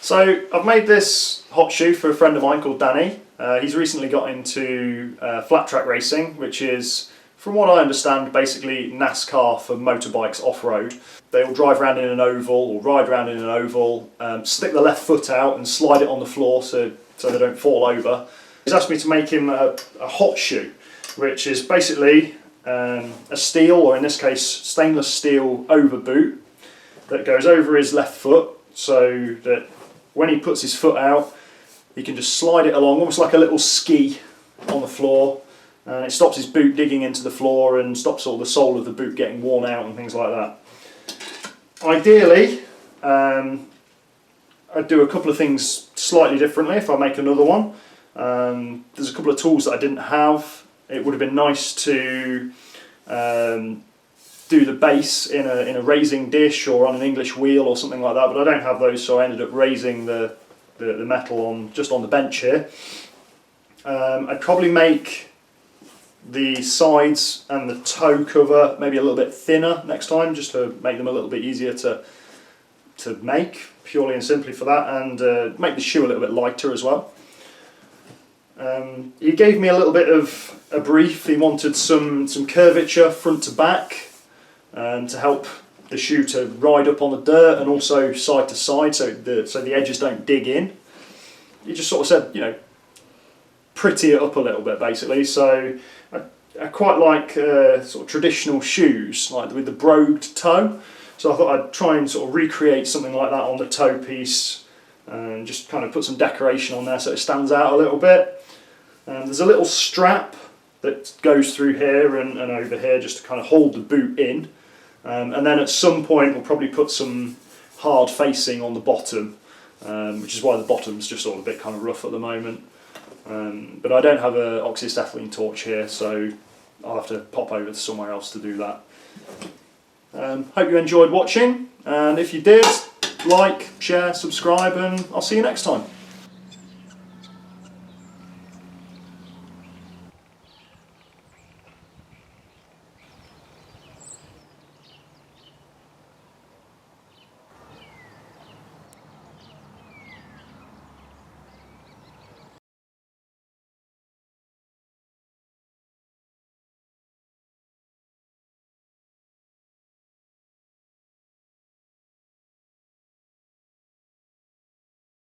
So I've made this hot shoe for a friend of mine called Danny. He's recently got into flat track racing, which is, from what I understand, basically NASCAR for motorbikes off-road. They will drive around in an oval or ride around in an oval, stick the left foot out and slide it on the floor so they don't fall over. He's asked me to make him a hot shoe, which is basically a steel, or in this case stainless steel, over boot that goes over his left foot, so that when he puts his foot out he can just slide it along almost like a little ski on the floor, and it stops his boot digging into the floor and stops all the sole of the boot getting worn out and things like that. Ideally I'd do a couple of things slightly differently if I make another one. There's a couple of tools that I didn't have. It would have been nice to do the base in a raising dish or on an English wheel or something like that, but I don't have those, so I ended up raising the metal just on the bench here. I'd probably make the sides and the toe cover maybe a little bit thinner next time, just to make them a little bit easier to make, purely and simply for that, and make the shoe a little bit lighter as well. He gave me a little bit of a brief. He wanted some curvature front to back to help the shoe to ride up on the dirt, and also side to side, so the edges don't dig in. He just sort of said, you know, pretty it up a little bit basically. So I quite like sort of traditional shoes, like with the brogued toe. So I thought I'd try and sort of recreate something like that on the toe piece, and just kind of put some decoration on there so it stands out a little bit. There's a little strap that goes through here and over here just to kind of hold the boot in. And then at some point we'll probably put some hard facing on the bottom, which is why the bottom's just sort of a bit kind of rough at the moment. But I don't have an oxyacetylene torch here, so I'll have to pop over to somewhere else to do that. Hope you enjoyed watching, and if you did, like, share, subscribe, and I'll see you next time.